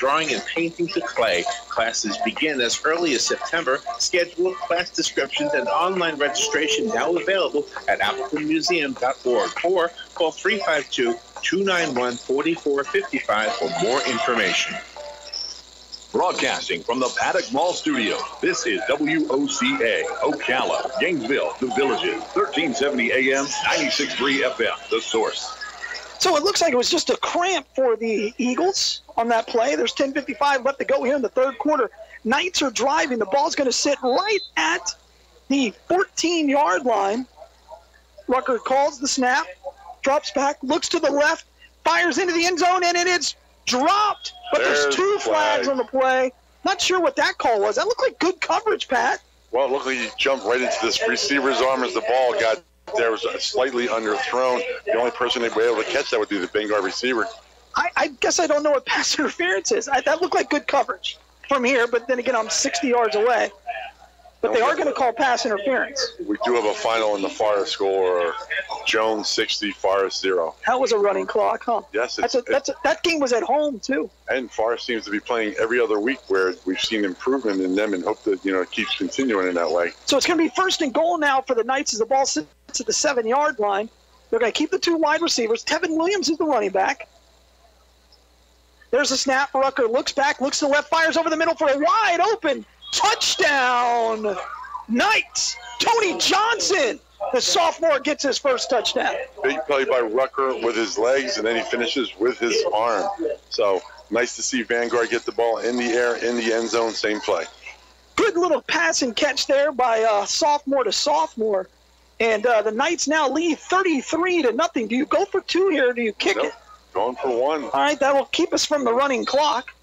drawing and painting to clay. Classes begin as early as September. Schedule, class descriptions, and online registration now available at appletonmuseum.org or call 352-291-4455 for more information. Broadcasting from the Paddock Mall Studio, this is WOCA, Ocala, Gainesville, The Villages, 1370 AM, 96.3 FM, The Source. So it looks like it was just a cramp for the Eagles on that play. There's 10:55 left to go here in the third quarter. Knights are driving. The ball's going to sit right at the 14-yard line. Rucker calls the snap, drops back, looks to the left, fires into the end zone, and it is dropped. But there's two flags on the play. Not sure what that call was. That looked like good coverage, Pat. Well, it looked like he jumped right into this receiver's arm as the ball got there. Was slightly underthrown. The only person they'd be able to catch that would be the Vanguard receiver. I guess I don't know what pass interference is. That looked like good coverage from here, but then again, I'm 60 yards away. But they are going to call pass interference. We do have a final in the Forest score. Jones 60, Forest 0. That was a running clock, huh? Yes. That game was at home, too. And Forest seems to be playing every other week where we've seen improvement in them and hope that, it keeps continuing in that way. So it's going to be first and goal now for the Knights as the ball sits at the 7-yard line. They're going to keep the two wide receivers. Tevin Williams is the running back. There's a snap. Rucker looks back, looks to the left, fires over the middle for a wide open touchdown. Knights. Tony Johnson, the sophomore, gets his first touchdown. Big play by Rucker with his legs, and then he finishes with his arm. So nice to see Vanguard get the ball in the air, in the end zone, same play. Good little pass and catch there by sophomore to sophomore. And the Knights now lead 33-0. Do you go for two here, or do you kick it? Going for one. All right, that will keep us from the running clock.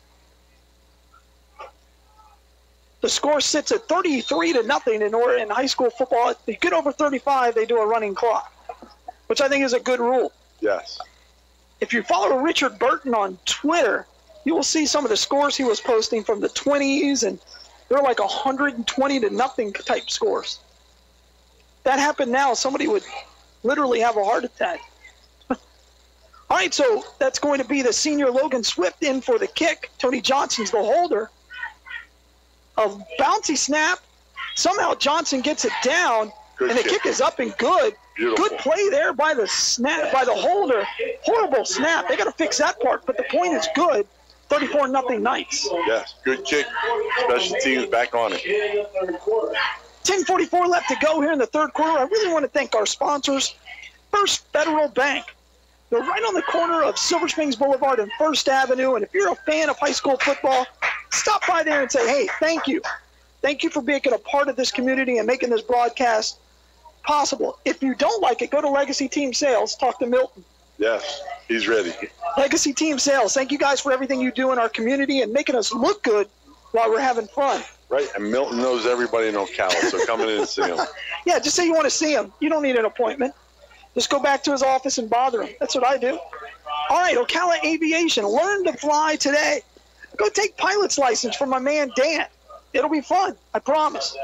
The score sits at 33-0 in high school football. If you get over 35, they do a running clock, which I think is a good rule. Yes. If you follow Richard Burton on Twitter, you will see some of the scores he was posting from the 20s, and they're like 120-0 type scores. If that happened now, somebody would literally have a heart attack. All right, so that's going to be the senior Logan Swift in for the kick. Tony Johnson's the holder. A bouncy snap. Somehow Johnson gets it down, and the kick is up and good. Beautiful. Good play there by the snap, by the holder. Horrible snap. They got to fix that part, but the point is good. 34-0 Knights. Yes, good kick. Special teams back on it. 10:44 left to go here in the third quarter. I really want to thank our sponsors. First Federal Bank. They're right on the corner of Silver Springs Boulevard and First Avenue, and if you're a fan of high school football, stop by there and say, hey, thank you. Thank you for being a part of this community and making this broadcast possible. If you don't like it, go to Legacy Team Sales. Talk to Milton. Yes, he's ready. Legacy Team Sales. Thank you guys for everything you do in our community and making us look good while we're having fun. Right, and Milton knows everybody in Ocala, so come in and see him. Yeah, just say you want to see him. You don't need an appointment. Just go back to his office and bother him. That's what I do. All right, Ocala Aviation. Learn to fly today. Go take pilot's license from my man Dan. It'll be fun, I promise.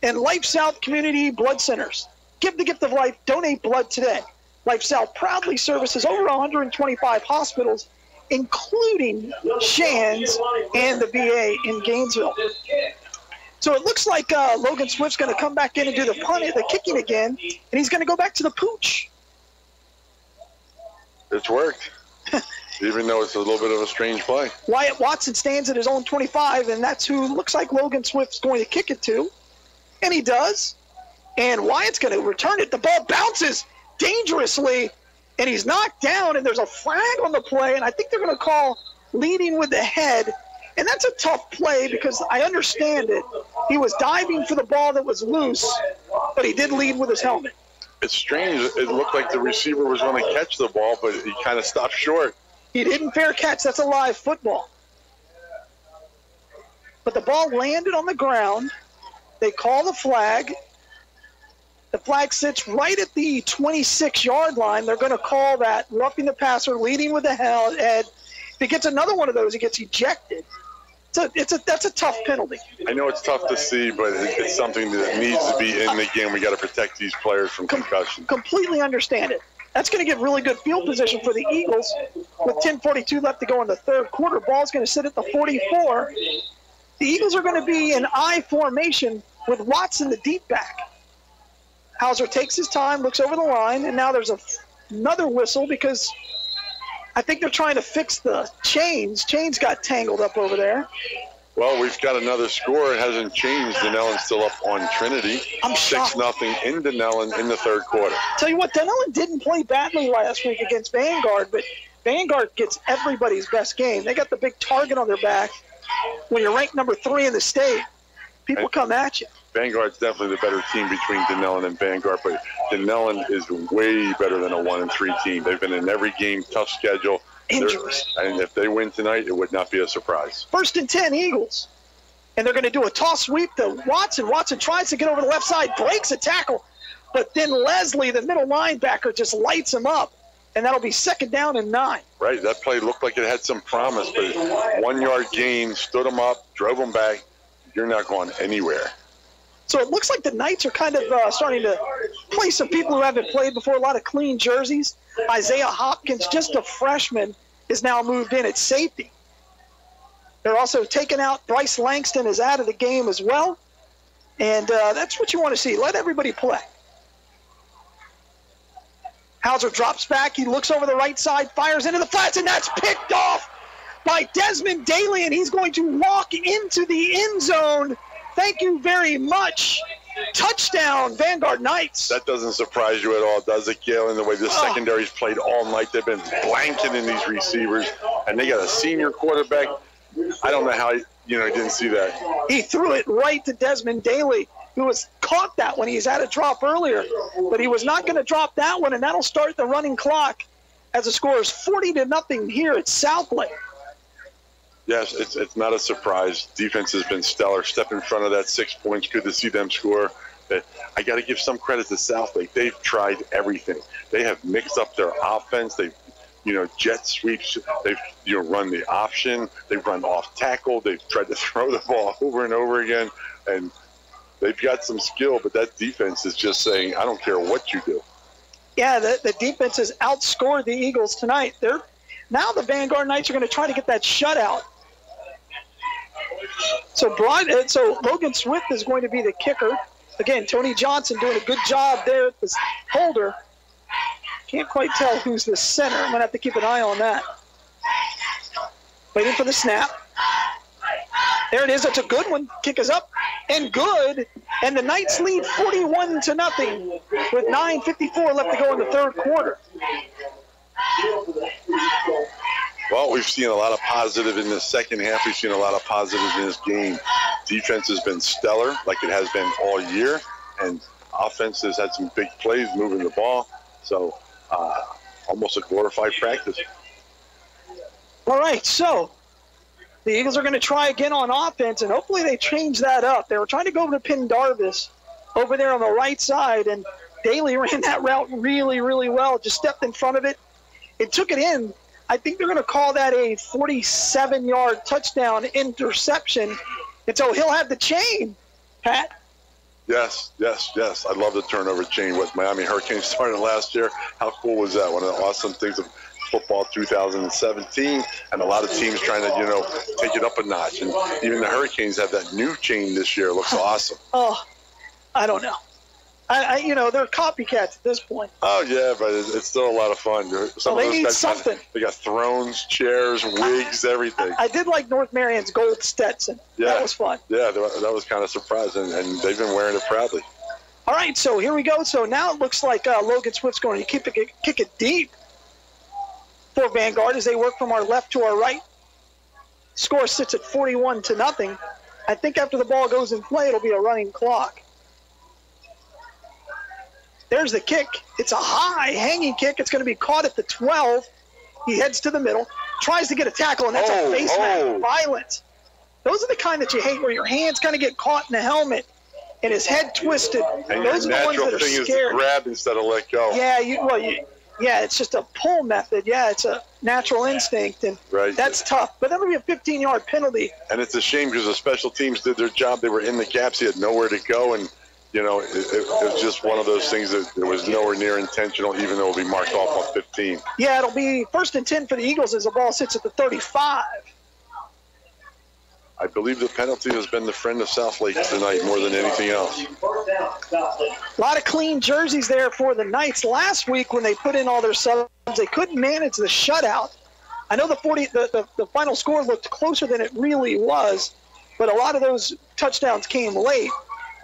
And Life South Community Blood Centers. Give the gift of life. Donate blood today. Life South proudly services over 125 hospitals, including Shands and the VA in Gainesville. So it looks like Logan Swift's going to come back in and do the kicking again, and he's going to go back to the pooch. It's worked, even though it's a little bit of a strange play. Wyatt Watson stands at his own 25, and that's who looks like Logan Swift's going to kick it to. And he does. And Wyatt's going to return it. The ball bounces dangerously, and he's knocked down, and there's a flag on the play, and I think they're going to call leading with the head. And that's a tough play because I understand it. He was diving for the ball that was loose, but he did lead with his helmet. It's strange. It looked like the receiver was going to catch the ball, but he kind of stopped short. He didn't fair catch. That's a live football. But the ball landed on the ground. They call the flag. The flag sits right at the 26-yard line. They're going to call that roughing the passer, leading with the head. If he gets another one of those, he gets ejected. That's a tough penalty. I know it's tough to see, but it's something that needs to be in the game. We got to protect these players from concussion. Completely understand it. That's going to give really good field position for the Eagles with 10:42 left to go in the third quarter. Ball's going to sit at the 44. The Eagles are going to be in I formation with Watson the deep back. Hauser takes his time, looks over the line, and now there's another whistle because I think they're trying to fix the chains. Chains got tangled up over there. Well, we've got another score. It hasn't changed. Denellen's still up on Trinity. I'm shocked. 6-0 in Denellen in the third quarter. Tell you what, Denellen didn't play badly last week against Vanguard, but Vanguard gets everybody's best game. They got the big target on their back. When you're ranked number 3 in the state, people come at you. Vanguard's definitely the better team between Denellen and Vanguard, but Denellen is way better than a 1-3 team. They've been in every game, tough schedule. Injuries. And if they win tonight, it would not be a surprise. 1st and 10, Eagles. And they're going to do a toss sweep to Watson. Watson tries to get over the left side, breaks a tackle, but then Leslie, the middle linebacker, just lights him up, and that'll be 2nd down and 9. Right, that play looked like it had some promise, but 1-yard gain, stood him up, drove him back. You're not going anywhere. So it looks like the Knights are kind of starting to play some people who haven't played before, a lot of clean jerseys. Isaiah Hopkins, just a freshman, is now moved in at safety. They're also taking out Bryce Langston is out of the game as well. And that's what you want to see. Let everybody play. Hauser drops back. He looks over the right side, fires into the flats, and that's picked off by Desmond Daly, and he's going to walk into the end zone. Thank you very much. Touchdown, Vanguard Knights. That doesn't surprise you at all, does it, Galen? The way the secondary's played all night. They've been blanketing these receivers, and they got a senior quarterback. I don't know how he didn't see that. He threw it right to Desmond Daly, who was caught that one. He's had a drop earlier, but he was not going to drop that one, and that'll start the running clock as the score is 40-0 here at Southlake. Yes, it's not a surprise. Defense has been stellar. Step in front of that 6 points. Good to see them score. I got to give some credit to Southlake. They've tried everything. They have mixed up their offense. They've, jet sweeps. They've, run the option. They've run off tackle. They've tried to throw the ball over and over again. And they've got some skill, but that defense is just saying, I don't care what you do. Yeah, the defense has outscored the Eagles tonight. Now the Vanguard Knights are going to try to get that shutout. So Logan Swift is going to be the kicker. Again, Tony Johnson doing a good job there at the holder. Can't quite tell who's the center. I'm going to have to keep an eye on that. Waiting for the snap. There it is. That's a good one. Kick is up and good. And the Knights lead 41-0 with 9:54 left to go in the third quarter. Well, we've seen a lot of positive in the second half. We've seen a lot of positives in this game. Defense has been stellar, like it has been all year, and offense has had some big plays moving the ball. So almost a glorified practice. All right, so the Eagles are going to try again on offense, and hopefully they change that up. They were trying to go over to Pendarvis over there on the right side, and Daly ran that route really, really well, just stepped in front of it. It took it in. I think they're going to call that a 47-yard touchdown interception. And so he'll have the chain, Pat. Yes. I love the turnover chain. What Miami Hurricanes started last year. How cool was that? One of the awesome things of football 2017, and a lot of teams trying to, take it up a notch. And even the Hurricanes have that new chain this year. It looks awesome. Oh, I don't know. They're copycats at this point. Oh, yeah, but it's still a lot of fun. They need something. They got thrones, chairs, wigs, everything. I did like North Marion's gold Stetson. Yeah. That was fun. Yeah, that was kind of surprising, and they've been wearing it proudly. All right, so here we go. So now it looks like Logan Swift's going to kick it deep for Vanguard as they work from our left to our right. Score sits at 41-0. I think after the ball goes in play, it'll be a running clock. There's the kick. It's a high hanging kick. It's going to be caught at the 12. He heads to the middle, tries to get a tackle, and that's a face mask. Violent. Those are the kind that you hate, where your hands kind of get caught in the helmet and his head twisted. And those are the ones that are thing scared. Is to grab instead of let go. Yeah, it's just a pull method. Yeah, it's a natural instinct, and that's tough. But that'll be a 15-yard penalty. And it's a shame because the special teams did their job. They were in the gaps. He had nowhere to go, and you know, it was just one of those things that it was nowhere near intentional, even though it'll be marked off on 15. Yeah, it'll be 1st and 10 for the Eagles as the ball sits at the 35. I believe the penalty has been the friend of Southlake tonight more than anything else. A lot of clean jerseys there for the Knights. Last week when they put in all their subs, they couldn't manage the shutout. I know the final score looked closer than it really was, but a lot of those touchdowns came late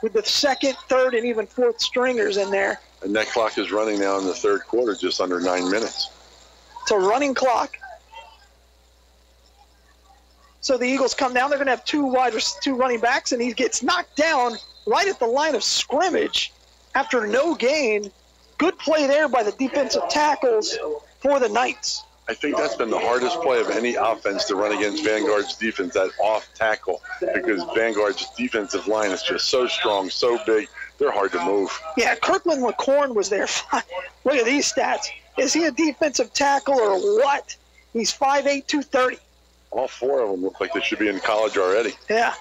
with the second, third, and even fourth stringers in there. And that clock is running now in the third quarter, just under 9 minutes. It's a running clock. So the Eagles come down. They're going to have two running backs, and he gets knocked down right at the line of scrimmage after no gain. Good play there by the defensive tackles for the Knights. I think that's been the hardest play of any offense to run against Vanguard's defense, that off tackle, because Vanguard's defensive line is just so strong, so big, they're hard to move. Yeah, Kirkland McCorn was there. Look at these stats. Is he a defensive tackle or what? He's 5'8", 230. All four of them look like they should be in college already. Yeah.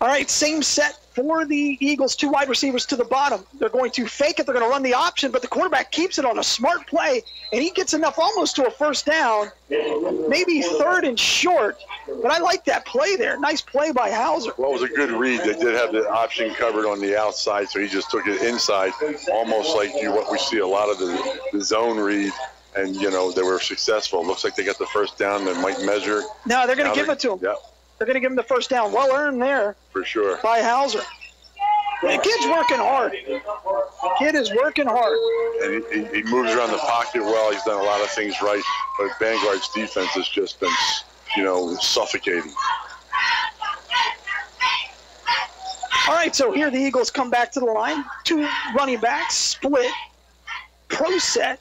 All right, same set for the Eagles. Two wide receivers to the bottom. They're going to fake it. They're going to run the option, but the quarterback keeps it on a smart play, and he gets enough almost to a first down, maybe third and short. But I like that play there. Nice play by Hauser. Well, it was a good read. They did have the option covered on the outside, so he just took it inside, almost like what we see a lot of the zone read. And, you know, they were successful. Looks like they got the first down. They might measure. No, they're going to give it to him. Yep. They're going to give him the first down. Well earned there. For sure. By Hauser. The kid's working hard. The kid is working hard. And he moves around the pocket well. He's done a lot of things right. But Vanguard's defense has just been, you know, suffocating. All right, so here the Eagles come back to the line. Two running backs, split, pro set.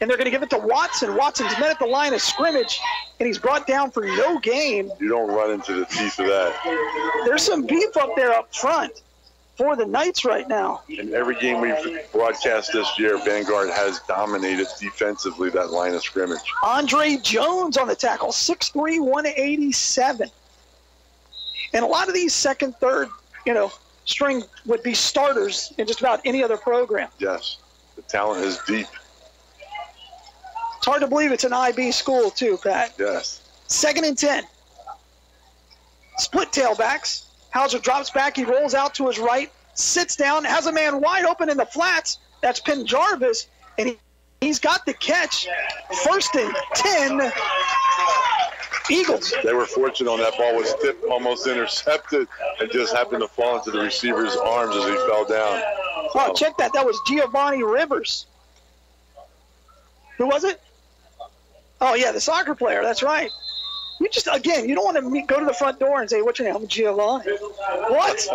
And they're going to give it to Watson. Watson's met at the line of scrimmage, and he's brought down for no gain. You don't run into the teeth of that. There's some beef up there up front for the Knights right now. In every game we've broadcast this year, Vanguard has dominated defensively that line of scrimmage. Andre Jones on the tackle, 6'3", 187. And a lot of these second, third, string would be starters in just about any other program. Yes, the talent is deep. It's hard to believe it's an IB school, too, Pat. Yes. 2nd and 10. Split tailbacks. Hauser drops back. He rolls out to his right, sits down, has a man wide open in the flats. That's Penn Jarvis, and he's got the catch. 1st and 10. Eagles. They were fortunate on that ball. Was tipped, almost intercepted, and just happened to fall into the receiver's arms as he fell down. Oh, check that. That was Giovanni Rivers. Who was it? Oh, yeah, the soccer player. That's right. You just, again, you don't want to go to the front door and say, what's your name? I'm Giovanni. What?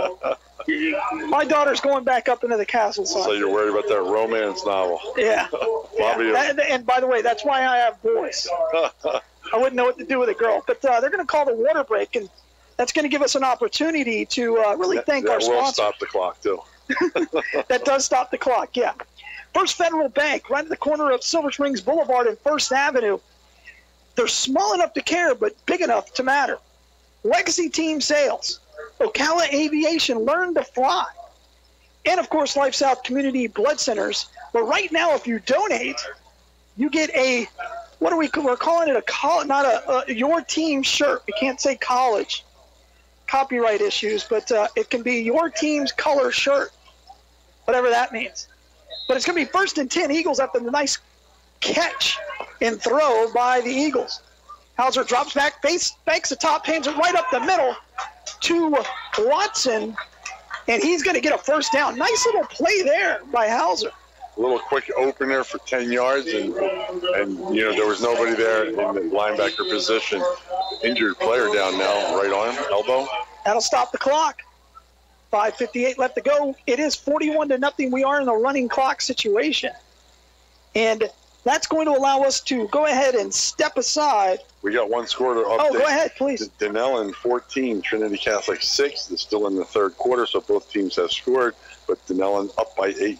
My daughter's going back up into the castle. So you're worried about that romance novel. Yeah. Bobby. Yeah. And by the way, that's why I have boys. I wouldn't know what to do with a girl. But they're going to call the water break, and that's going to give us an opportunity to really thank our sponsor. That will stop the clock, too. That does stop the clock, yeah. First Federal Bank, right at the corner of Silver Springs Boulevard and First Avenue. They're small enough to care, but big enough to matter. Legacy Team Sales, Ocala Aviation, Learn to Fly, and, of course, Life South Community Blood Centers. But right now, if you donate, you get a, we're calling it not a your team shirt. We can't say college. Copyright issues, but it can be your team's color shirt, whatever that means. But it's going to be 1st and 10. Eagles after the nice catch and throw by the Eagles. Hauser drops back, banks the top, hands it right up the middle to Watson, and he's going to get a first down. Nice little play there by Hauser. A little quick opener for 10 yards, and there was nobody there in the linebacker position. Injured player down now, right arm, elbow. That'll stop the clock. 5:58 left to go. It is 41-0. We are in a running clock situation. And that's going to allow us to go ahead and step aside. We got one score to update. Oh, go ahead, please. Denellen 14, Trinity Catholic 6. It's still in the third quarter, so both teams have scored, but Denellen up by 8.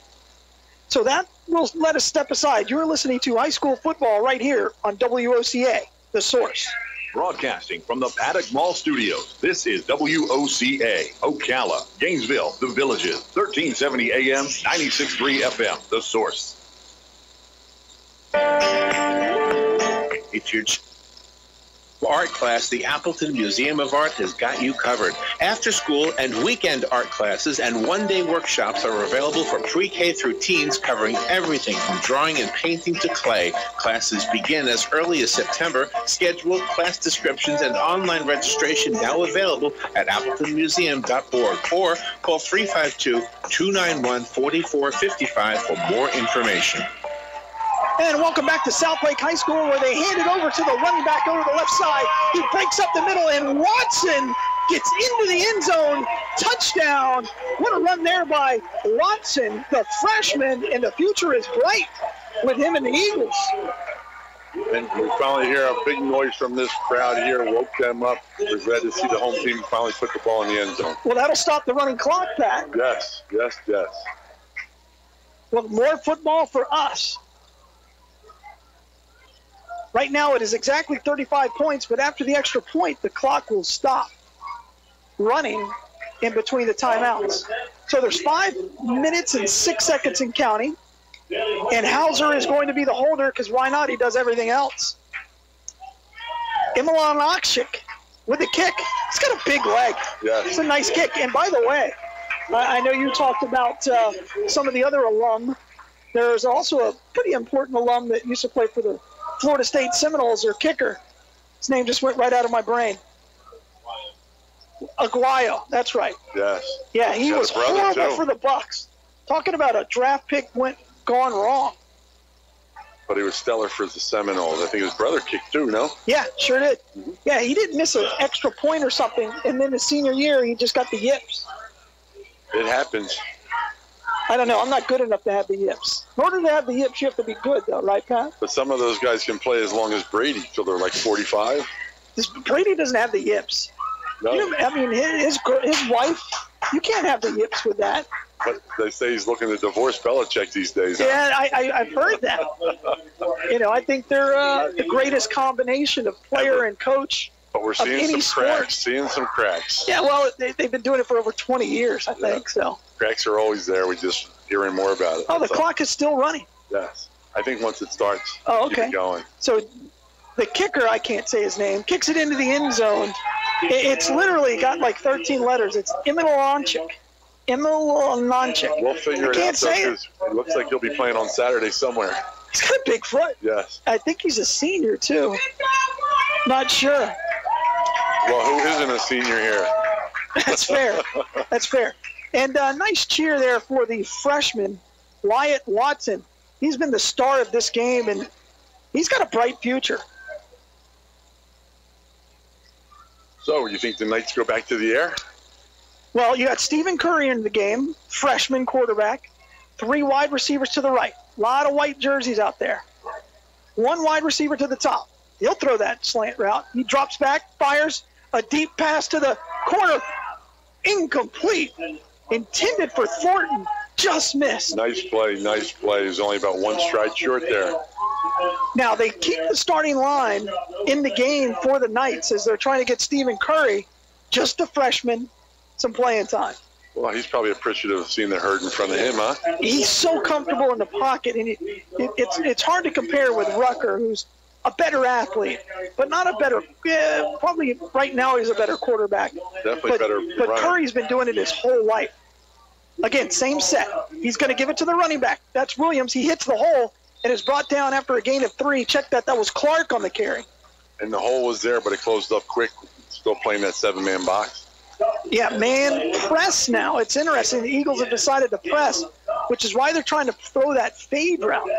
So that will let us step aside. You're listening to high school football right here on WOCA, The Source. Broadcasting from the Paddock Mall Studios, this is WOCA, Ocala, Gainesville, The Villages, 1370 AM, 96.3 FM, The Source. It's your art class. The Appleton Museum of Art has got you covered. After school and weekend art classes and one-day workshops are available for pre-K through teens, covering everything from drawing and painting to clay. Classes begin as early as September. Scheduled class descriptions and online registration now available at appletonmuseum.org or call 352-291-4455 for more information. And welcome back to South Lake High School, where they hand it over to the running back over the left side. He breaks up the middle, and Watson gets into the end zone. Touchdown. What a run there by Watson, the freshman, and the future is bright with him and the Eagles. And we finally hear a big noise from this crowd here, woke them up. We're glad to see the home team finally put the ball in the end zone. Well, that'll stop the running clock, Pat. Yes, yes, yes. Well, more football for us. Right now it is exactly 35 points, but after the extra point, the clock will stop running in between the timeouts. So there's 5 minutes and 6 seconds in counting, and Hauser is going to be the holder because why not? He does everything else. Imilan Akshik with the kick. He's got a big leg. Yes. It's a nice kick. And by the way, I know you talked about some of the other alum. There's also a pretty important alum that used to play for the Florida State Seminoles, their kicker. His name just went right out of my brain. Aguayo, that's right. Yes. Yeah, he was horrible for the Bucks. Talking about a draft pick gone wrong. But he was stellar for the Seminoles. I think his brother kicked too, no? Yeah, sure did. Yeah, he didn't miss an extra point or something, and then his senior year, he just got the yips. It happens. I don't know. I'm not good enough to have the yips. In order to have the yips, you have to be good, though, right, Pat? But some of those guys can play as long as Brady till they're like 45. Brady doesn't have the yips. No. You know, I mean, his wife, you can't have the yips with that. But they say he's looking to divorce Belichick these days. Yeah, I've heard that. You know, I think they're the greatest combination of player and coach. But we're seeing some cracks. Seeing some cracks. Yeah, well, they've been doing it for over 20 years, I think. So cracks are always there. We're just hearing more about it. Oh, the clock is still running. Yes. I think once it starts, okay. Keep it going. So the kicker, I can't say his name, kicks it into the end zone. It's literally got like 13 letters. It's Imilanchik. Imilanchik. We'll figure it out. It looks like he'll be playing on Saturday somewhere. He's got a big foot. Yes. I think he's a senior, too. Not sure. Well, who isn't a senior here? That's fair. That's fair. And nice cheer there for the freshman, Wyatt Watson. He's been the star of this game, and he's got a bright future. So, you think the Knights go back to the air? Well, you got Stephen Curry in the game, freshman quarterback, 3 wide receivers to the right. A lot of white jerseys out there. 1 wide receiver to the top. He'll throw that slant route. He drops back, fires a deep pass to the corner. Incomplete. Intended for Thornton. Just missed. Nice play, nice play. He's only about 1 stride short there. Now, they keep the starting line in the game for the Knights as they're trying to get Stephen Curry, just a freshman, some playing time. Well, he's probably appreciative of seeing the herd in front of him, huh? He's so comfortable in the pocket, and it's hard to compare with Rucker, who's a better athlete, but not a better, probably right now he's a better quarterback. Definitely better But runner. Curry's been doing it his whole life. Again, same set. He's going to give it to the running back. That's Williams. He hits the hole and is brought down after a gain of 3. Check that. That was Clark on the carry. And the hole was there, but it closed up quick. Still playing that 7-man box. Yeah, man, press now. It's interesting. The Eagles have decided to press, which is why they're trying to throw that fade route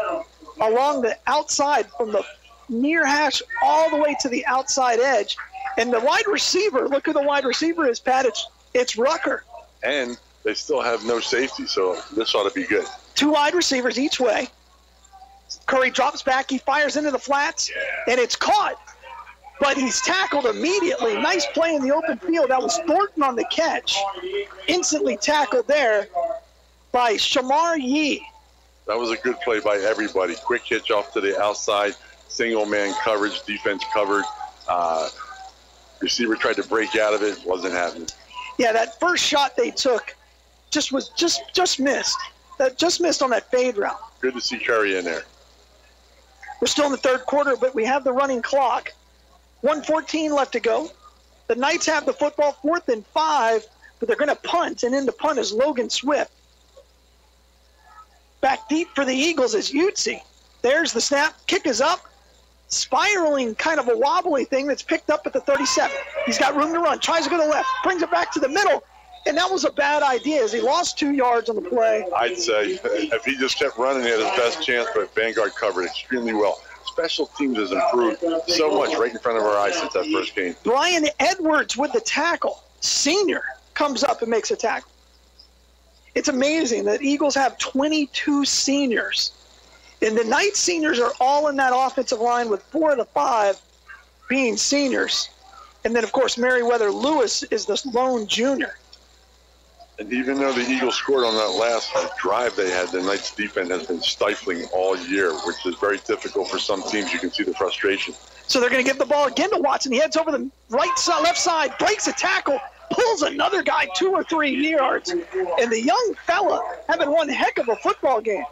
along the outside from the near hash all the way to the outside edge. And the wide receiver, look who the wide receiver is, Pat. It's Rucker. And they still have no safety, so this ought to be good. 2 wide receivers each way. Curry drops back. He fires into the flats, and it's caught. But he's tackled immediately. Nice play in the open field. That was Thornton on the catch. Instantly tackled there by Shamar Yee. That was a good play by everybody. Quick hitch off to the outside. Single man coverage, defense covered. Receiver tried to break out of it, wasn't happening. Yeah, that first shot they took just missed. That just missed on that fade route. Good to see Curry in there. We're still in the third quarter, but we have the running clock. 1:14 left to go. The Knights have the football, 4th and 5, but they're going to punt, and in the punt is Logan Swift. Back deep for the Eagles is Utsi. There's the snap. Kick is up. Spiraling, kind of a wobbly thing that's picked up at the 37. He's got room to run. Tries to go to the left. Brings it back to the middle. And that was a bad idea as he lost 2 yards on the play. I'd say if he just kept running, he had his best chance, but Vanguard covered extremely well. Special teams has improved so much right in front of our eyes since that first game. Brian Edwards with the tackle. Senior comes up and makes a tackle. It's amazing that Eagles have 22 seniors. And the Knights seniors are all in that offensive line with 4 of the 5 being seniors. And then, of course, Meriwether Lewis is the lone junior. And even though the Eagles scored on that last drive they had, the Knights defense has been stifling all year, which is very difficult for some teams. You can see the frustration. So they're going to give the ball again to Watson. He heads over the left side, breaks a tackle, pulls another guy 2 or 3 yards. And the young fella having one heck of a football game.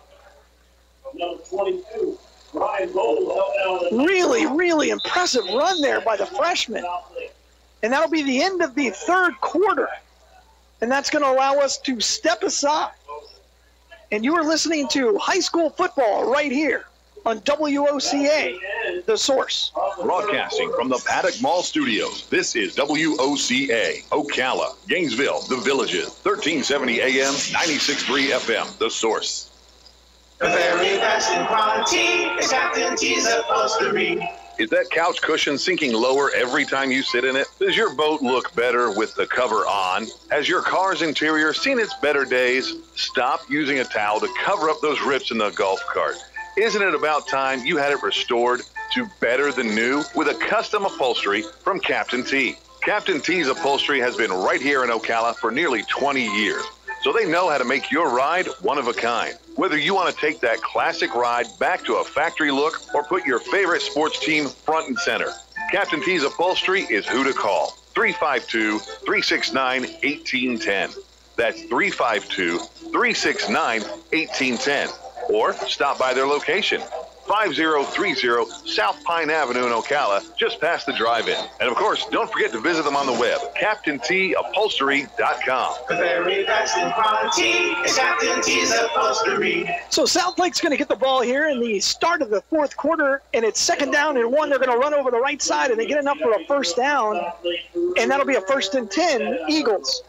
Really, really impressive run there by the freshman. And that'll be the end of the third quarter. And that's going to allow us to step aside. And you are listening to high school football right here on WOCA, The Source. Broadcasting from the Paddock Mall Studios, this is WOCA, Ocala, Gainesville, The Villages, 1370 AM, 96.3 FM, The Source. The very best in quality is Captain T's upholstery. Is that couch cushion sinking lower every time you sit in it? Does your boat look better with the cover on? Has your car's interior seen its better days? Stop using a towel to cover up those rips in the golf cart. Isn't it about time you had it restored to better than new with a custom upholstery from Captain T? Captain T's upholstery has been right here in Ocala for nearly 20 years, so they know how to make your ride one of a kind. Whether you want to take that classic ride back to a factory look or put your favorite sports team front and center, Captain T's upholstery is who to call. 352-369-1810. That's 352-369-1810. Or stop by their location, 5030 South Pine Avenue in Ocala, just past the drive-in. And of course, don't forget to visit them on the web, CaptainTUpholstery.com. The very best in quality is Captain T's upholstery. So Southlake's going to get the ball here in the start of the fourth quarter, and it's 2nd down and 1. They're going to run over the right side, and they get enough for a first down, and that'll be a 1st and 10, Eagles.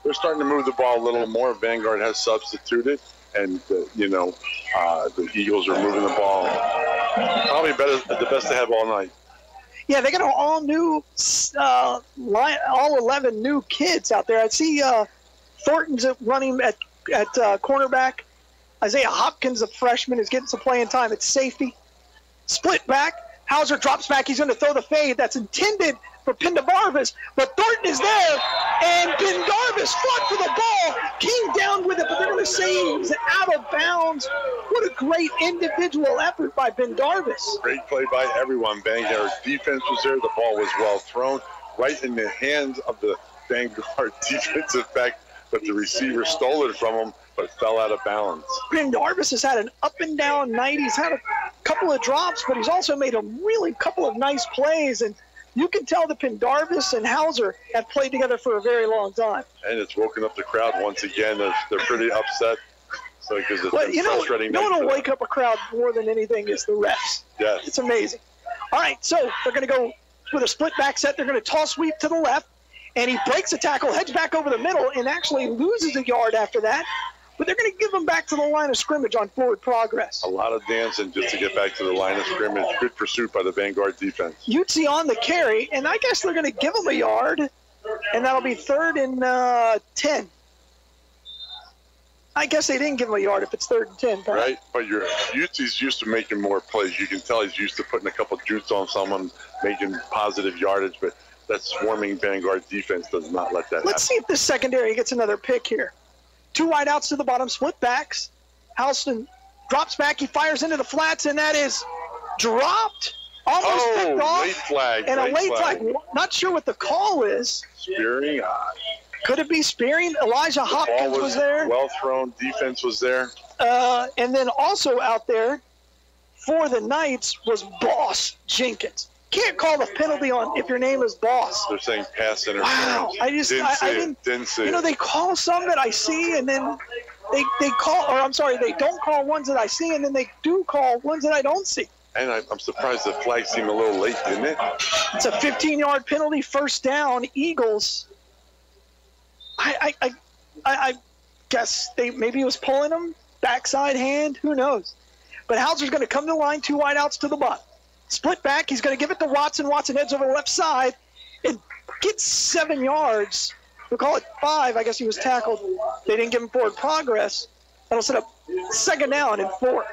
They're starting to move the ball a little more. Vanguard has substituted. And, the Eagles are moving the ball probably the best they have all night. Yeah, they got all new, all 11 new kids out there. I see Thornton's running at cornerback. Isaiah Hopkins, a freshman, is getting some playing time at safety. Split back. Hauser drops back. He's going to throw the fade. That's intended for Pendarvis, but Thornton is there, and Pendarvis fought for the ball, came down with it, but they're going to say he's out of bounds. What a great individual effort by Pendarvis. Great play by everyone. Vanguard defense was there. The ball was well thrown, right in the hands of the Vanguard defensive back, but the receiver stole it from him, but fell out of bounds. Pendarvis has had an up-and-down night. He's had a couple of drops, but he's also made a really couple of nice plays, and you can tell that Pendarvis and Hauser have played together for a very long time. And it's woken up the crowd once again. They're pretty upset. So because it's frustrating. No one will wake up a crowd more than anything is the refs. Yes. It's amazing. All right, so they're going to go with a split back set. They're going to toss sweep to the left, and he breaks a tackle, heads back over the middle, and actually loses a yard after that. But they're going to give him back to the line of scrimmage on forward progress. A lot of dancing just to get back to the line of scrimmage. Good pursuit by the Vanguard defense. Utsi on the carry, and I guess they're going to give him a yard, and that'll be 3rd and 10. I guess they didn't give him a yard if it's 3rd and 10. Perhaps. Right, but Utsi's used to making more plays. You can tell he's used to putting a couple of jutes on someone, making positive yardage, but that swarming Vanguard defense does not let that happen. Let's see if this secondary gets another pick here. 2 wideouts to the bottom, split backs. Halston drops back, he fires into the flats, and that is dropped Almost picked off. Late flag. And a late flag. Not sure what the call is. Spearing. Could it be spearing? Elijah Hopkins was there. Well thrown. Defense was there. And then also out there for the Knights was Boss Jenkins. Can't call the penalty on if your name is Boss. They're saying pass interference. Wow. I didn't see it. They call some that I see, and then they call, or I'm sorry, they don't call ones that I see, and then they do call ones that I don't see. And I'm surprised the flag seemed a little late, didn't it? It's a 15-yard penalty, first down, Eagles. I guess maybe he was pulling them, backside hand, who knows. But Hauser's going to come to the line, 2 wideouts to the bottom. Split back, he's going to give it to Watson. Watson heads over the left side and gets 7 yards. We'll call it 5. I guess he was tackled. They didn't give him forward progress. That'll set up second down and 4.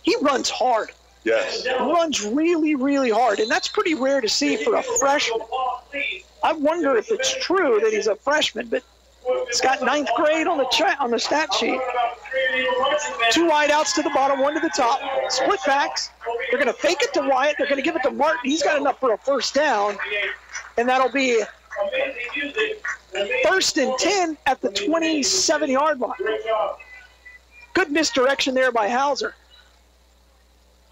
He runs hard. Yes. Runs really, really hard, and that's pretty rare to see for a freshman. I wonder if it's true that he's a freshman, but he's got 9th grade on the stat sheet. 2 wideouts to the bottom, 1 to the top. Split backs. They're going to fake it to Wyatt. They're going to give it to Martin. He's got enough for a first down, and that'll be 1st and 10 at the 27-yard line. Good misdirection there by Hauser.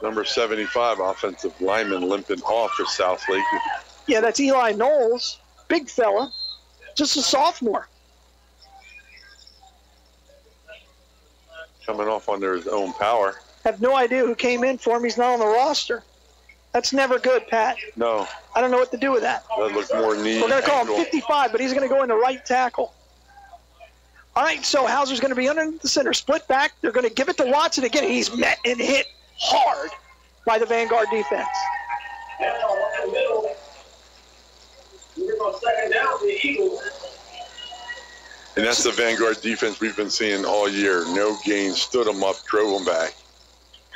Number 75, offensive lineman limping off for Southlake. Yeah, that's Eli Knowles. Big fella. Just a sophomore. Coming off under his own power. Have no idea who came in for him. He's not on the roster. That's never good, Pat. No. I don't know what to do with that. That looked more knee. We're going to call him 55, but he's going to go in the right tackle. All right, so Hauser's going to be under the center. Split back. They're going to give it to Watson again. He's met and hit hard by the Vanguard defense. And that's the Vanguard defense we've been seeing all year. No gains, stood them up, drove them back.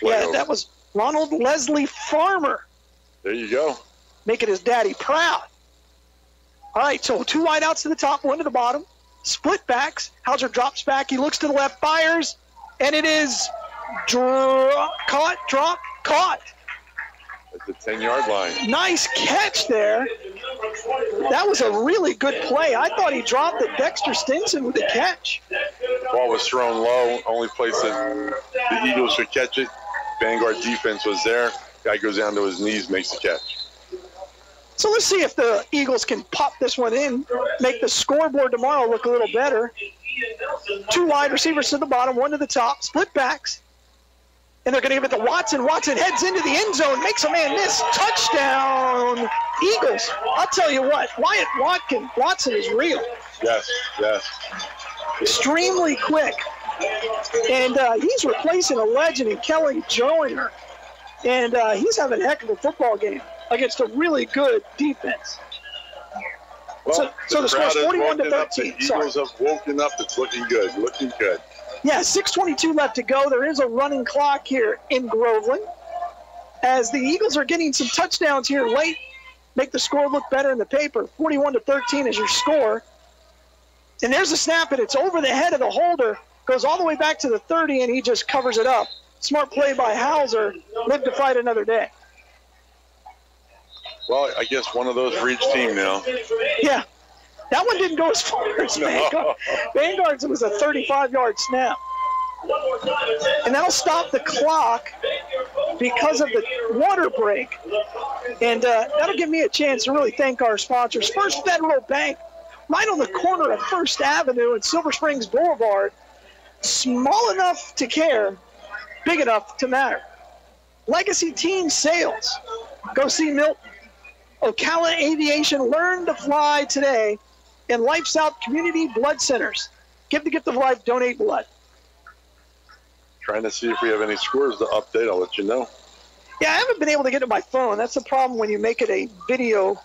Yeah, that was Ronald Leslie Farmer. There you go. Making his daddy proud. All right, so 2 wideouts to the top, 1 to the bottom. Split backs. Hauser drops back. He looks to the left, fires, and it is caught. At the 10-yard line. Nice catch there. That was a really good play. I thought he dropped it. Dexter Stinson with the catch. Ball was thrown low. Only place that the Eagles should catch it. Vanguard defense was there. Guy goes down to his knees, makes the catch. So let's see if the Eagles can pop this one in, make the scoreboard tomorrow look a little better. 2 wide receivers to the bottom, 1 to the top, split backs. And they're going to give it to Watson. Watson heads into the end zone, makes a man miss. Touchdown, Eagles. I'll tell you what, Wyatt Watson is real. Yes. Extremely quick. And he's replacing a legend in Kelly Joyner. And he's having a heck of a football game against a really good defense. Well, so the score's 41-13. The Eagles have woken up. It's looking good. Yeah, 6:22 left to go. There is a running clock here in Groveland. As the Eagles are getting some touchdowns here late, make the score look better in the paper. 41-13 is your score. And there's a snap, and it's over the head of the holder. Goes all the way back to the 30, and he just covers it up. Smart play by Hauser. Live to fight another day. Well, I guess one of those for each team now. Yeah. That one didn't go as far as Vanguard. Vanguard's was a 35-yard snap. And that'll stop the clock because of the water break. And that'll give me a chance to really thank our sponsors. First Federal Bank, right on the corner of First Avenue and Silver Springs Boulevard. Small enough to care, big enough to matter. Legacy Team Sales. Go see Milton. Ocala Aviation, learn to fly today. And Life South Community Blood Centers. Give the gift of life, donate blood. Trying to see if we have any scores to update. I'll let you know. Yeah, I haven't been able to get to my phone. That's the problem when you make it a video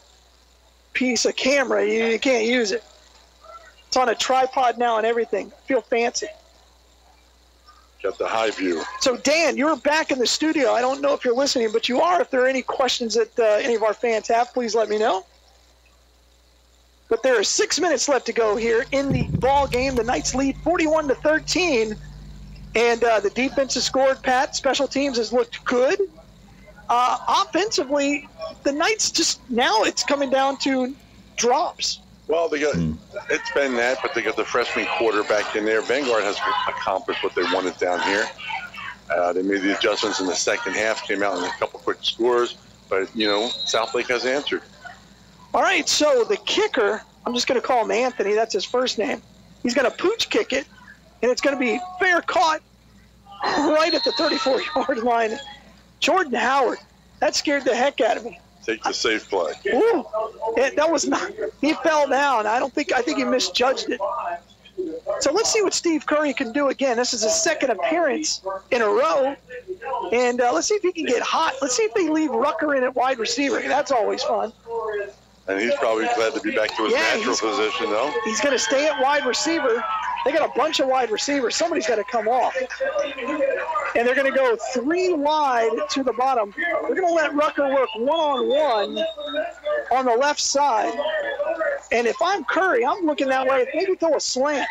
piece, a camera. You can't use it. It's on a tripod now and everything. Feel fancy. Got the high view. So, Dan, you're back in the studio. I don't know if you're listening, but you are. If there are any questions that any of our fans have, please let me know. But there are 6 minutes left to go here in the ball game. The Knights lead 41-13. And the defense has scored, Pat. Special teams has looked good. Offensively, the Knights now it's coming down to drops. Well, it's been that, but they got the freshman quarterback in there. Vanguard has accomplished what they wanted down here. They made the adjustments in the second half, came out in a couple quick scores, but, Southlake has answered. All right, so the kicker, I'm just going to call him Anthony. That's his first name. He's going to pooch kick it, and it's going to be fair caught right at the 34-yard line. Jordan Howard, that scared the heck out of me. Take the safe play. Ooh, that was not. He fell down. I think he misjudged it. So let's see what Steve Curry can do again. This is his second appearance in a row, and let's see if he can get hot. Let's see if they leave Rucker in at wide receiver. That's always fun. And he's probably glad to be back to his natural position, though. He's going to stay at wide receiver. They got a bunch of wide receivers. Somebody's got to come off. And they're going to go 3 wide to the bottom. They're going to let Rucker work one-on-one on the left side. And if I'm Curry, I'm looking that way. Maybe throw a slant.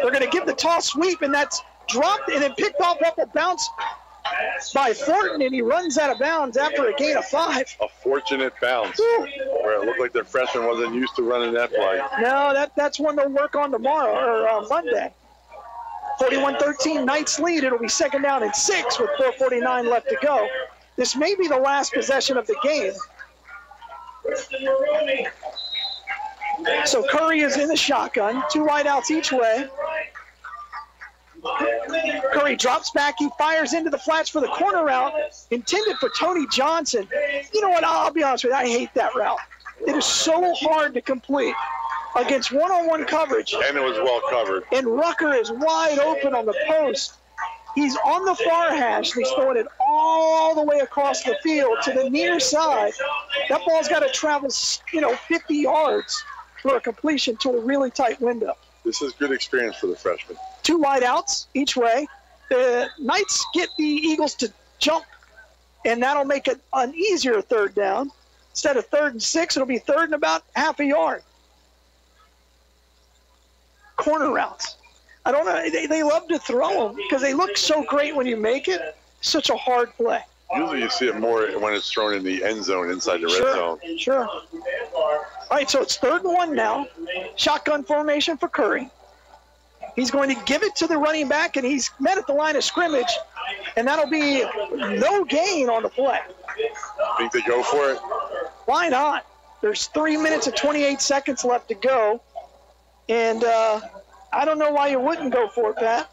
They're going to give the toss sweep, and that's dropped and then picked off up a bounce by Thornton, and he runs out of bounds after a gain of 5. A fortunate bounce where it looked like their freshman wasn't used to running that play. No, that's one they'll work on tomorrow or Monday. 41-13, Knights lead. It'll be 2nd down and 6 with 4:49 left to go. This may be the last possession of the game. So Curry is in the shotgun, 2 wideouts each way. Curry drops back. He fires into the flats for the corner route, intended for Tony Johnson. You know what? I'll be honest with you. I hate that route. It is so hard to complete against one-on-one coverage. And it was well covered. And Rucker is wide open on the post. He's on the far hash, and he's throwing it all the way across the field to the near side. That ball's got to travel, 50 yards for a completion to a really tight window. This is good experience for the freshman. 2 wideouts each way. The Knights get the Eagles to jump, and that'll make it an easier 3rd down. Instead of 3rd and 6, it'll be 3rd and about half a yard. Corner routes. I don't know. They love to throw them because they look so great when you make it. Such a hard play. Usually you see it more when it's thrown in the end zone inside the red zone. Sure. All right, so it's 3rd and 1 now. Shotgun formation for Curry. He's going to give it to the running back, and he's met at the line of scrimmage, and that'll be no gain on the play. Think they go for it? Why not? There's 3 minutes and 28 seconds left to go, and I don't know why you wouldn't go for it, Pat.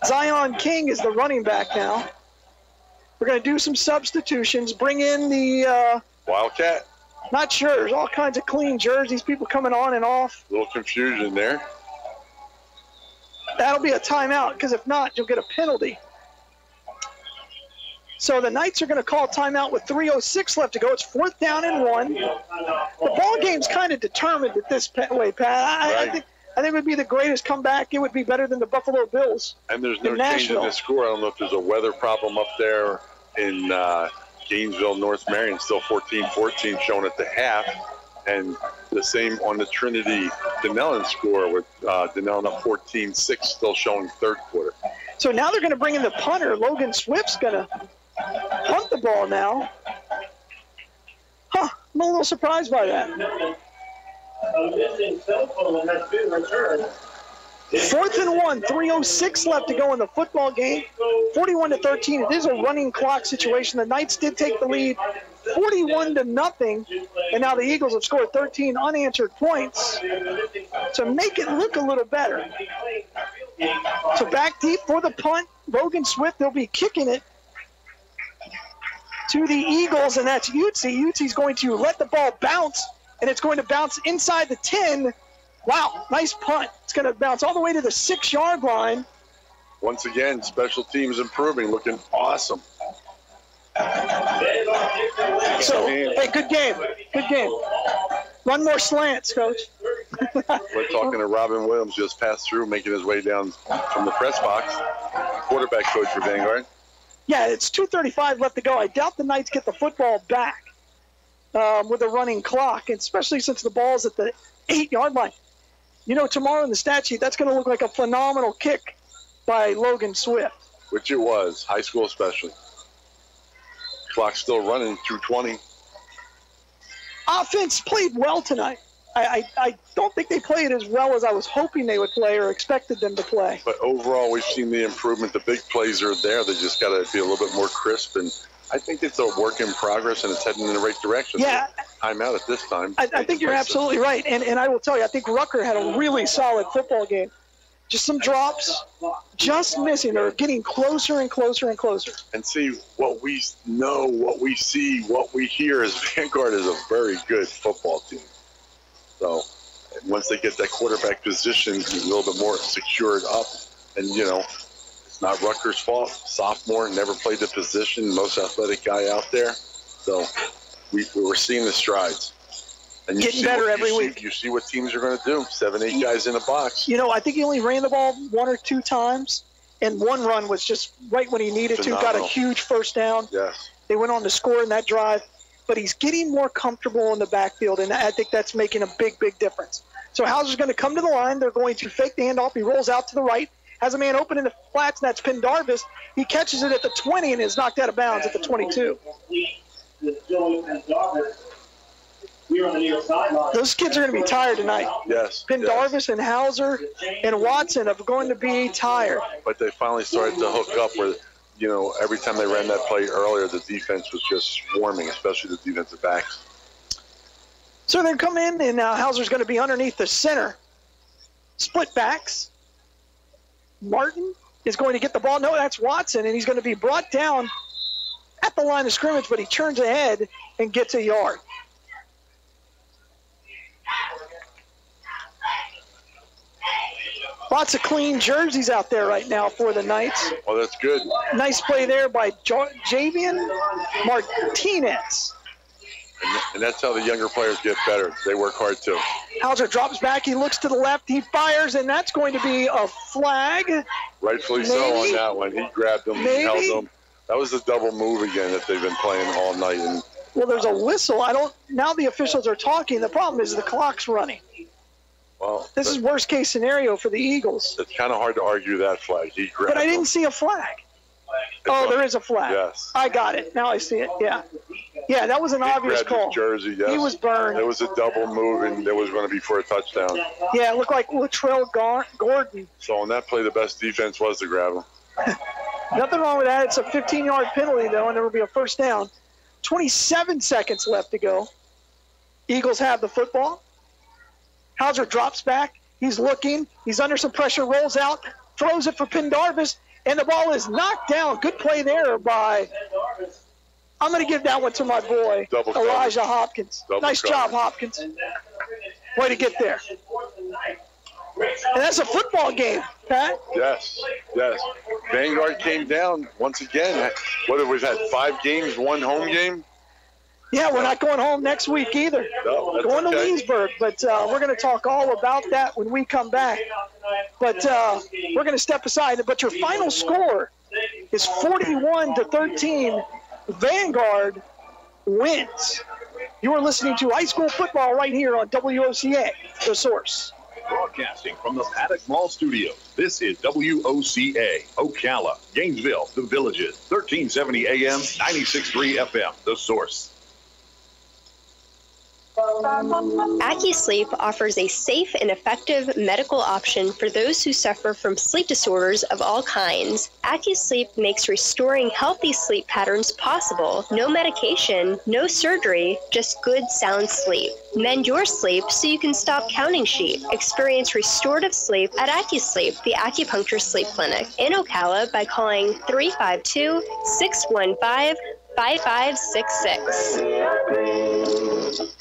Zion King is the running back now. We're going to do some substitutions, bring in the Wildcat? Not sure. There's all kinds of clean jerseys, people coming on and off. A little confusion there. That'll be a timeout, because if not, you'll get a penalty. So the Knights are going to call timeout with 3:06 left to go. It's 4th down and 1. The ball game's kind of determined at this way, Pat. I think it would be the greatest comeback. It would be better than the Buffalo Bills. And there's no change in the score. I don't know if there's a weather problem up there in Gainesville, North Marion, still 14-14 shown at the half. And the same on the Trinity Denellen score with Denellen up 14-6 still showing 3rd quarter. So now they're going to bring in the punter. Logan Swift's going to punt the ball now. I'm a little surprised by that. 4th and 1, 3:06 left to go in the football game. 41-13. It is a running clock situation. The Knights did take the lead 41-0, and now the Eagles have scored 13 unanswered points to make it look a little better. So back deep for the punt, Logan Swift. They'll be kicking it to the Eagles, and that's Utsi. Utsi's going to let the ball bounce, and it's going to bounce inside the 10. Wow, nice punt. It's going to bounce all the way to the 6-yard line. Once again, special teams improving, looking awesome. So, hey, good game. Good game. Run more slants, Coach. We're talking to Robin Williams, just passed through, making his way down from the press box. Quarterback coach for Vanguard. Yeah, it's 2:35 left to go. I doubt the Knights get the football back with a running clock, especially since the ball's at the 8-yard line. Tomorrow in the stat sheet, that's going to look like a phenomenal kick by Logan Swift. Which it was, high school especially. clock's still running through 20. Offense played well tonight. I don't think they played as well as I was hoping they would play or expected them to play. But overall, we've seen the improvement. The big plays are there. They just got to be a little bit more crisp. And I think it's a work in progress, and it's heading in the right direction. Yeah. Time out at this time. I think you're absolutely right. And I will tell you, I think Rucker had a really solid football game. Just some drops, just missing. They're getting closer and closer and closer. And see, what we know, what we see, what we hear is Vanguard is a very good football team. So once they get that quarterback position a little bit more secured up, and, you know, it's not Rutgers' fault. Sophomore, never played the position, most athletic guy out there. So we're seeing the strides. And getting better every week. You see what teams are going to do. 7, 8 guys in a box. You know, I think he only ran the ball 1 or 2 times, and one run was just right when he needed to. Got a huge first down. Yes. They went on to score in that drive. But he's getting more comfortable in the backfield, and I think that's making a big, big difference. So Hauser's going to come to the line. They're going to fake the handoff. He rolls out to the right, has a man open in the flats, and that's Pendarvis. He catches it at the 20 and is knocked out of bounds at the 22. Those kids are going to be tired tonight. Yes. Pendarvis and Hauser and Watson are going to be tired. But they finally started to hook up where, you know, every time they ran that play earlier, the defense was just swarming, especially the defensive backs. So they come in, and Hauser's going to be underneath the center. Split backs. Martin is going to get the ball. No, that's Watson, and he's going to be brought down at the line of scrimmage, but he turns ahead and gets a yard. Lots of clean jerseys out there right now for the Knights. Well, that's good. Nice play there by Javian Martinez. And that's how the younger players get better. They work hard, too. Hauser drops back. He looks to the left. He fires, and that's going to be a flag. Rightfully so on that one. He grabbed him. He held him. That was the double move again that they've been playing all night. And well, there's a whistle. Now the officials are talking. The problem is the clock's running. Well, this is worst case scenario for the Eagles. It's kind of hard to argue that flag. He grabbed but I didn't see a flag. Oh, there is a flag. Yes. I got it. Now I see it. Yeah. Yeah, that was an obvious call. His jersey, yes. He was burned. It was a double move, and it was going to be for a touchdown. Yeah, it looked like Latrell Gordon. So on that play, the best defense was to grab him. Nothing wrong with that. It's a 15-yard penalty, though, and there will be a first down. 27 seconds left to go. Eagles have the football. Hauser drops back. He's looking. He's under some pressure, rolls out, throws it for Pendarvis, and the ball is knocked down. Good play there by, I'm going to give that one to my boy, Elijah Hopkins. Nice job, Hopkins. Way to get there. And that's a football game, Pat. Yes, yes. Vanguard came down once again. What have we had, 5 games, 1 home game? Yeah, we're not going home next week either. No, going to Leesburg, but we're going to talk all about that when we come back. But we're going to step aside. But your final score is 41-13. Vanguard wins. You are listening to high school football right here on WOCA, The Source. Broadcasting from the Paddock Mall Studio, this is WOCA, Ocala, Gainesville, The Villages, 1370 AM, 96.3 FM, The Source. AccuSleep offers a safe and effective medical option for those who suffer from sleep disorders of all kinds. AccuSleep makes restoring healthy sleep patterns possible. No medication, no surgery, just good, sound sleep. Mend your sleep so you can stop counting sheep. Experience restorative sleep at AccuSleep, the acupuncture sleep clinic in Ocala by calling 352-615-5566.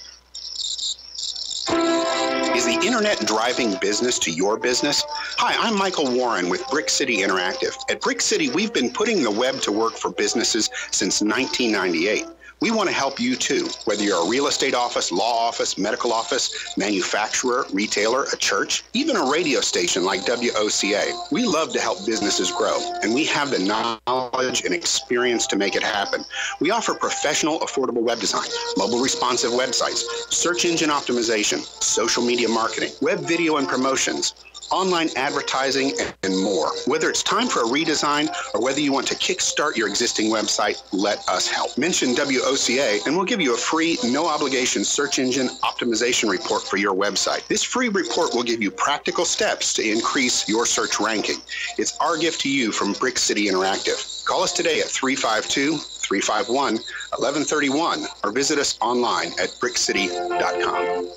Is the internet driving business to your business? Hi, I'm Michael Warren with Brick City Interactive. At Brick City, we've been putting the web to work for businesses since 1998. We want to help you too, whether you're a real estate office, law office, medical office, manufacturer, retailer, a church, even a radio station like WOCA. We love to help businesses grow, and we have the knowledge and experience to make it happen. We offer professional, affordable web design, mobile responsive websites, search engine optimization, social media marketing, web video and promotions, online advertising, and more. Whether it's time for a redesign or whether you want to kickstart your existing website, let us help. Mention WOCA and we'll give you a free, no-obligation search engine optimization report for your website. This free report will give you practical steps to increase your search ranking. It's our gift to you from Brick City Interactive. Call us today at 352-351-1131 or visit us online at brickcity.com.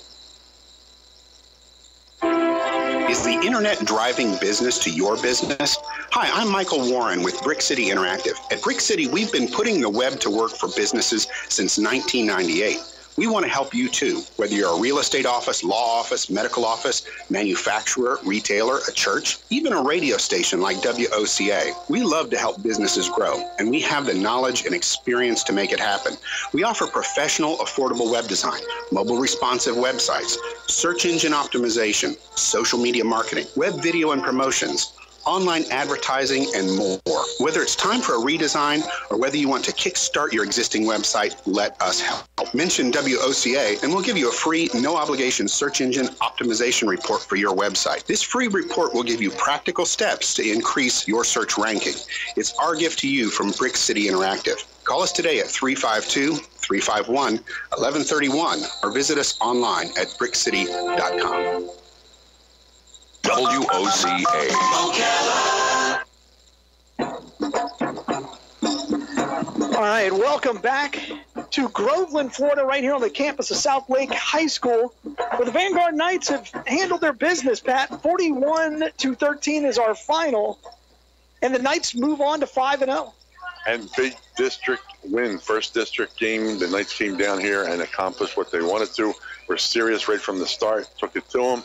Is the internet driving business to your business? Hi, I'm Michael Warren with Brick City Interactive. At Brick City, we've been putting the web to work for businesses since 1998. We want to help you too, whether you're a real estate office, law office, medical office, manufacturer, retailer, a church, even a radio station like WOCA. We love to help businesses grow, and we have the knowledge and experience to make it happen. We offer professional, affordable web design, mobile responsive websites, search engine optimization, social media marketing, web video and promotions, online advertising, and more. Whether it's time for a redesign or whether you want to kickstart your existing website, let us help. Mention WOCA and we'll give you a free, no-obligation search engine optimization report for your website. This free report will give you practical steps to increase your search ranking. It's our gift to you from Brick City Interactive. Call us today at 352-351-1131 or visit us online at brickcity.com. WOCA. All right, welcome back to Groveland, Florida, right here on the campus of South Lake High School, where the Vanguard Knights have handled their business, Pat. 41-13 is our final, and the Knights move on to 5-0. And big district win, first district game. The Knights came down here and accomplished what they wanted to. Were serious right from the start, took it to them.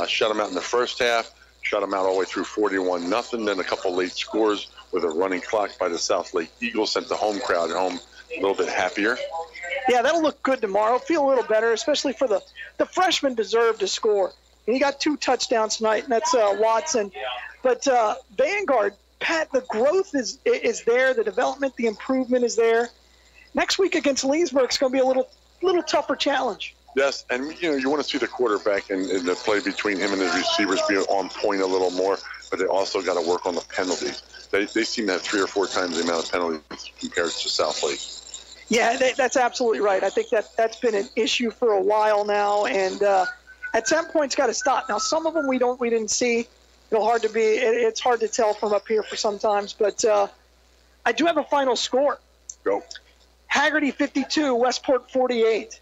Shut them out in the first half, shut them out all the way through 41-0. Then a couple late scores with a running clock by the South Lake Eagles sent the home crowd home a little bit happier. Yeah, that'll look good tomorrow. Feel a little better, especially for the freshmen deserve to score. And he got 2 touchdowns tonight, and that's Watson. But Vanguard, Pat, the growth is there, the development, the improvement is there. Next week against Leesburg is going to be a little tougher challenge. Yes, and you want to see the quarterback and the play between him and his receivers be on point a little more, but they also got to work on the penalties. They seem to have 3 or 4 times the amount of penalties compared to South Lake. Yeah, that's absolutely right. I think that's been an issue for a while now, and at some point it's got to stop. Now, some of them we didn't see. It's hard to tell from up here for sometimes, but I do have a final score. Go. Haggerty 52, Westport 48.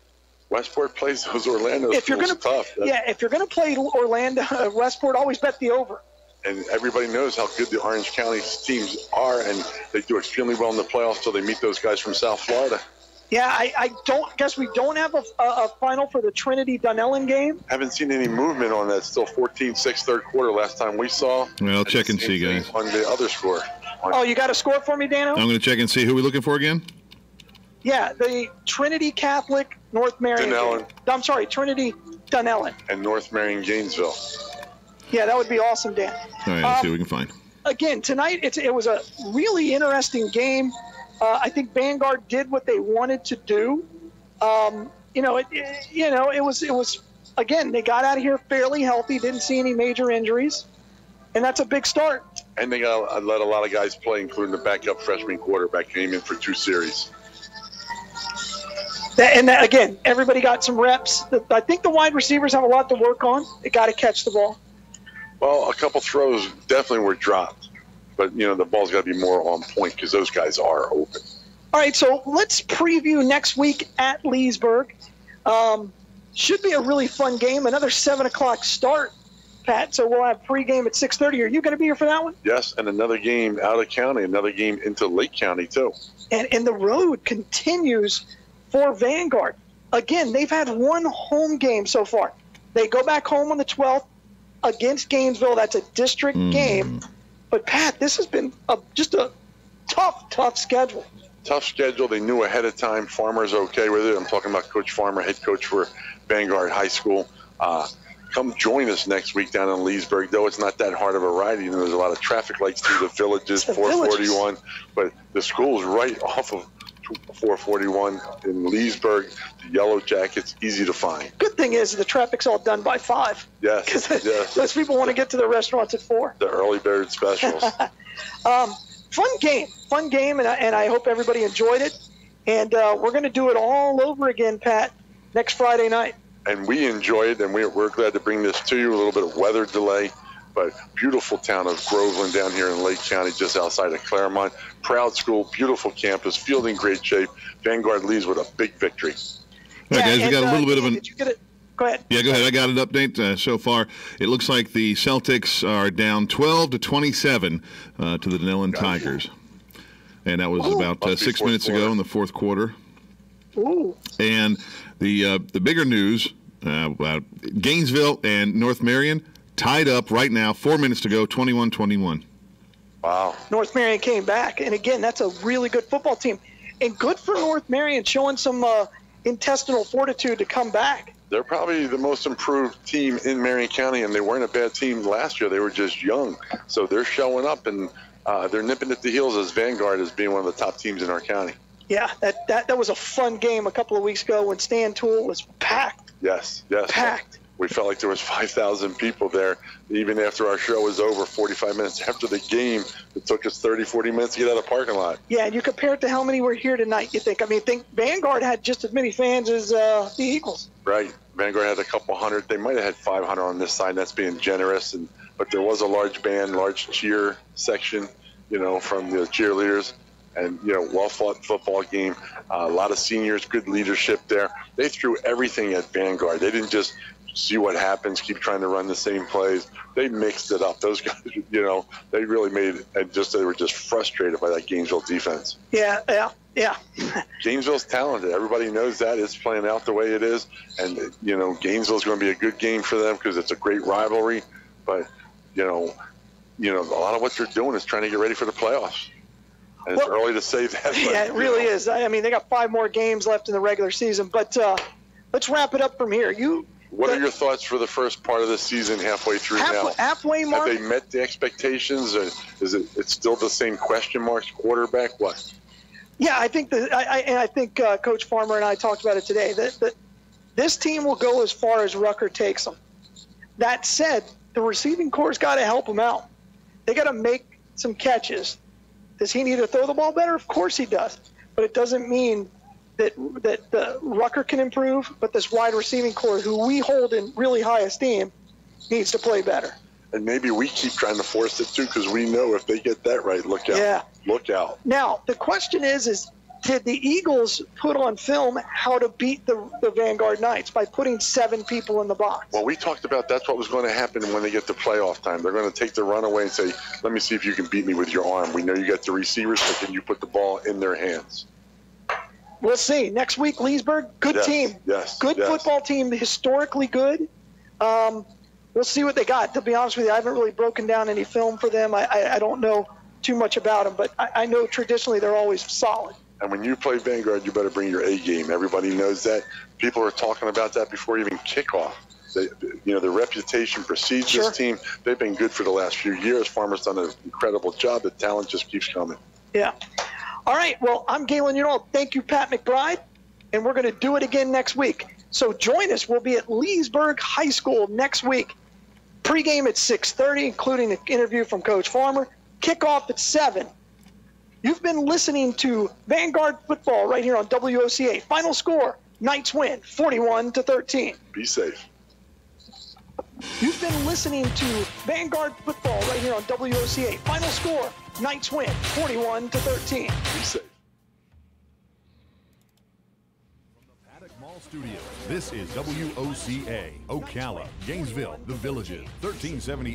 Westport plays those Orlando schools tough. If you're gonna play Orlando, Westport, always bet the over. And everybody knows how good the Orange County teams are, and they do extremely well in the playoffs till they meet those guys from South Florida. Yeah, I guess we don't have a final for the Trinity Dunellen game. Haven't seen any movement on that. Still 14-6 third quarter last time we saw. Well, I'll check and see, guys. On the other score. Oh, you got a score for me, Dano? I'm going to check and see. Who are we looking for again? Yeah, the Trinity Catholic North Marion. Dunellen. I'm sorry, Trinity Dunellen. And North Marion Gainesville. Yeah, that would be awesome, Dan. All right, let's see what we can find. Again, tonight it was a really interesting game. I think Vanguard did what they wanted to do. It was again, they got out of here fairly healthy, didn't see any major injuries, and that's a big start. And they got let a lot of guys play, including the backup freshman quarterback came in for 2 series. Again, everybody got some reps. I think the wide receivers have a lot to work on. They got to catch the ball. Well, a couple throws definitely were dropped, but the ball's got to be more on point because those guys are open. All right, so let's preview next week at Leesburg. Should be a really fun game. Another 7 o'clock start, Pat. So we'll have pregame at 6:30. Are you going to be here for that one? Yes, and another game out of county, another game into Lake County too. And the road continues for Vanguard. Again, they've had 1 home game so far. They go back home on the 12th against Gainesville. That's a district game. But, Pat, this has been just a tough schedule. Tough schedule. They knew ahead of time. Farmer's okay with it. I'm talking about Coach Farmer, head coach for Vanguard High School. Come join us next week down in Leesburg, though it's not that hard of a ride. There's a lot of traffic lights through the villages, 441. But the school's right off of 441 in Leesburg. The Yellow Jackets, easy to find. Good thing is the traffic's all done by 5. Yes, Because yes. most people want to get to the restaurants at 4. The early bird specials. Fun game, and I hope everybody enjoyed it. And we're going to do it all over again, Pat, next Friday night. And we enjoy it, and we're glad to bring this to you. A little bit of weather delay, but beautiful town of Groveland down here in Lake County, just outside of Claremont. Proud school, beautiful campus, field in great shape. Vanguard leads with a big victory. All right, guys, we got a little bit of an... Did you get it? Go ahead. Yeah, go ahead. I got an update so far. It looks like the Celtics are down 12-27 to the Denellen Tigers. And that was about 6 minutes ago in the fourth quarter. Ooh. And the bigger news, Gainesville and North Marion tied up right now, 4 minutes to go, 21-21. Wow. North Marion came back. And, again, that's a really good football team. And good for North Marion showing some intestinal fortitude to come back. They're probably the most improved team in Marion County, and they weren't a bad team last year. They were just young. So they're showing up, and they're nipping at the heels as Vanguard as being one of the top teams in our county. Yeah, that was a fun game a couple of weeks ago when Stan Toole was packed. Yes. Packed. We felt like there was 5,000 people there. Even after our show was over, 45 minutes after the game, it took us 30, 40 minutes to get out of the parking lot. Yeah, and you compare it to how many were here tonight, you think. I mean, think Vanguard had just as many fans as the Eagles. Right. Vanguard had a couple hundred. They might have had 500 on this side. That's being generous. But there was a large band, large cheer section, from the cheerleaders. And, well-fought football game. A lot of seniors, good leadership there. They threw everything at Vanguard. They didn't just see what happens, keep trying to run the same plays. They mixed it up. Those guys, they really made it. They were just frustrated by that Gainesville defense. Yeah. Gainesville's talented. Everybody knows that. It's playing out the way it is. And, Gainesville's going to be a good game for them because it's a great rivalry. But, a lot of what they're doing is trying to get ready for the playoffs. And it's early to say that. But, yeah, it really is. I mean, they got 5 more games left in the regular season. But let's wrap it up from here. What are your thoughts for the first part of the season halfway through now? Halfway mark? Have they met the expectations? Or it's still the same question marks? Quarterback? What? Yeah, I think I think Coach Farmer and I talked about it today. That this team will go as far as Rucker takes them. That said, the receiving corps got to help them out. They got to make some catches. Does he need to throw the ball better? Of course he does. But it doesn't mean that the Rucker can improve, but this wide receiving corps, who we hold in really high esteem, needs to play better. And maybe we keep trying to force it too, because we know if they get that right, look out. Yeah. Look out. Now, the question is did the Eagles put on film how to beat the Vanguard Knights by putting 7 people in the box? Well, we talked about that's what was going to happen when they get to playoff time. They're going to take the runaway and say, let me see if you can beat me with your arm. We know you got the receivers, but can you put the ball in their hands? We'll see. Next week, Leesburg, good team. Yes. Good football team, historically good. We'll see what they got. To be honest with you, I haven't really broken down any film for them. I don't know too much about them, but I know traditionally they're always solid. And when you play Vanguard, you better bring your A game. Everybody knows that. People are talking about that before even kickoff. The reputation precedes this team. They've been good for the last few years. Farmer's done an incredible job. The talent just keeps coming. Yeah. All right, well, I'm Galen Unall. Thank you, Pat McBride, and we're going to do it again next week. So join us. We'll be at Leesburg High School next week. Pre-game at 6:30, including an interview from Coach Farmer. Kickoff at 7. You've been listening to Vanguard Football right here on WOCA. Final score, Knights win, 41-13. Be safe. You've been listening to Vanguard Football right here on WOCA. Final score, Knights win, 41-13. Be safe. From the Paddock Mall Studios, this is WOCA, Ocala, Gainesville, The Villages, 1370